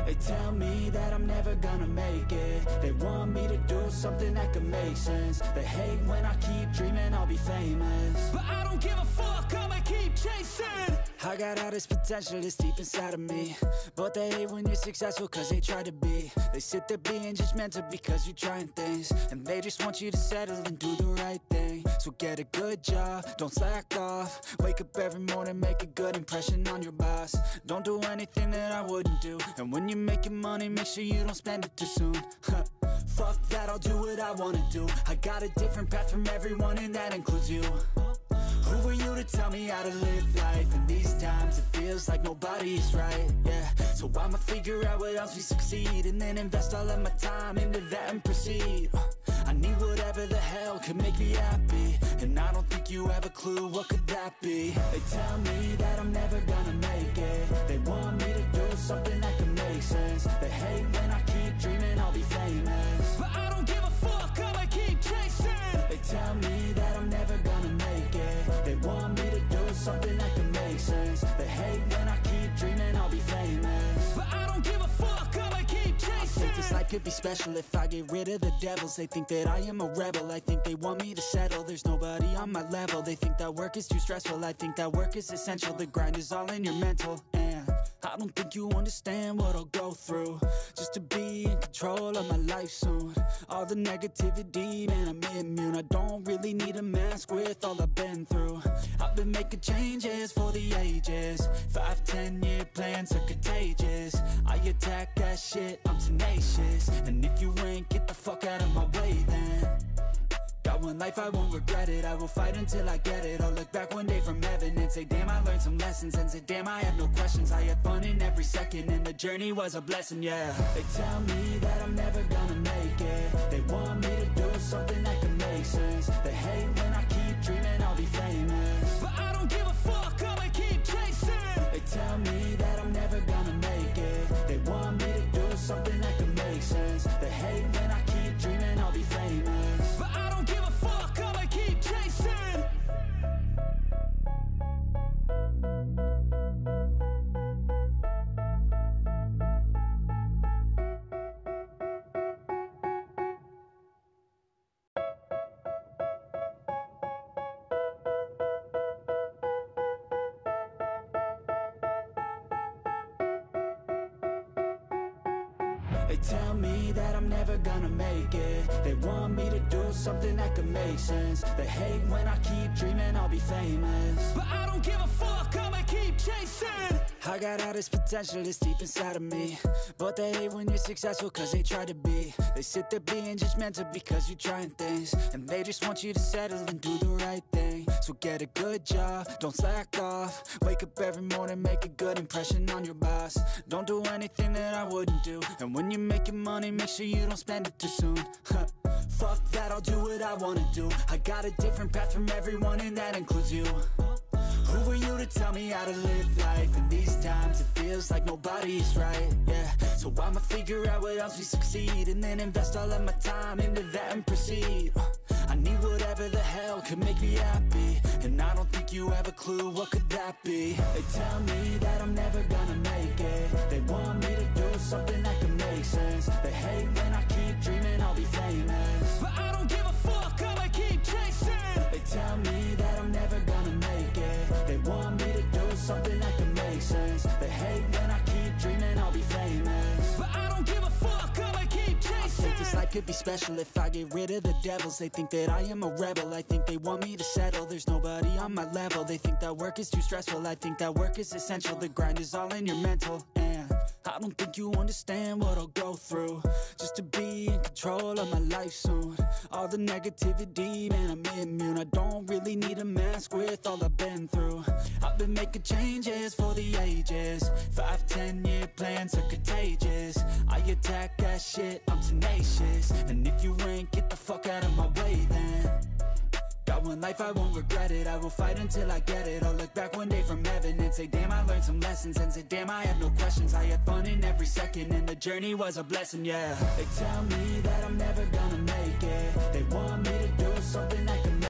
They tell me that I'm never gonna make it. They want me to do something that could make sense. They hate when I keep dreaming I'll be famous, but I don't give a fuck, I'ma keep chasing. I got all this potential that's deep inside of me, but they hate when you're successful cause they try to be. They sit there being judgmental because you're trying things, and they just want you to settle and do the right thing. So get a good job, don't slack off. Wake up every morning, make a good impression on your boss. Don't do anything that I wouldn't do, and when you're making money, make sure you don't spend it too soon. Fuck that, I'll do what I wanna do. I got a different path from everyone, and that includes you. Who are you to tell me how to live life? In these times it feels like nobody's right, yeah. So I'ma figure out what else we succeed, and then invest all of my time into that and proceed. I need whatever the hell could make me happy, and I don't think you have a clue what could that be. They tell me that I'm never gonna make it. They want me to do something that could make sense. They hate when I keep dreaming I'll be famous, but I don't give a fuck, I'ma keep chasing. They tell me that I'm never gonna make it. They want me to do something that can make sense. They hate when I keep dreaming I'll be famous, but I don't give a fuck, I'ma keep chasing. I think this life could be special if I get rid of the devils. They think that I am a rebel, I think they want me to settle. There's nobody on my level. They think that work is too stressful, I think that work is essential. The grind is all in your mental, and I don't think you understand what I'll go through just to be in control of my life soon. All the negativity, man, I'm immune. I don't really need a mask with all I've been through. I've been making changes for the ages. 5-10 year plans are contagious. I attack that shit, I'm tenacious. And if you ain't, get the fuck out of my way then. Got one life, I won't regret it. I will fight until I get it. I'll look back one day from heaven and say, damn, I learned some lessons. And say, damn, I had no questions. I had fun in every second, and the journey was a blessing, yeah. They tell me that I'm never gonna make it. They want me to do something that can make sense. They hate when I keep dreaming I'll be famous, but I don't give a fuck, I'ma keep chasing. They tell me that I'm never gonna make it. They want me to do something that can make sense. They hate when I keep dreaming I'll be famous, but I don't give a fuck, I'ma keep chasing. They tell me that I'm never gonna make it. They want me to do something that can make sense. They hate when I keep dreaming I'll be famous, but I don't give a fuck, I'ma keep chasing. I got all this potential that's deep inside of me, but they hate when you're successful cause they try to be. They sit there being judgmental because you're trying things, and they just want you to settle and do the right thing. So get a good job, don't slack off. Wake up every morning, make a good impression on your boss. Don't do anything that I wouldn't do, and when you're making money, make sure you don't spend it too soon. Fuck that, I'll do what I wanna do. I got a different path from everyone, and that includes you. Who are you to tell me how to live life? In these times it feels like nobody's right, yeah. So I'ma figure out what else we succeed, and then invest all of my time into that and proceed. I need whatever the hell could make me happy, and I don't think you have a clue what could that be. They tell me that I'm never gonna make it. They want me to do something that can make sense. They hate when I keep dreaming I'll be famous, but I don't give a fuck, I'ma keep chasing. They tell me that I'm never gonna make it. They want me to do something that can make sense. They hate when I keep dreaming I'll be famous, but I don't give a fuck, I'ma keep chasing. I think this life could be special if I get rid of the devils. They think that I am a rebel, I think they want me to settle. There's nobody on my level. They think that work is too stressful, I think that work is essential. The grind is all in your mental, and I don't think you understand what I'll go through just to be in control of my life soon. All the negativity, man, I'm immune. I don't really need a mask with all I've been through. I've been making changes for the ages. 5-10 year plans are contagious. I attack that shit, I'm tenacious. And if you ain't, get the fuck out of my way then. Got one life, I won't regret it. I will fight until I get it. I'll look back one day from heaven and say, damn, I learned some lessons. And say, damn, I had no questions. I had fun in every second, and the journey was a blessing, yeah. They tell me that I'm never gonna make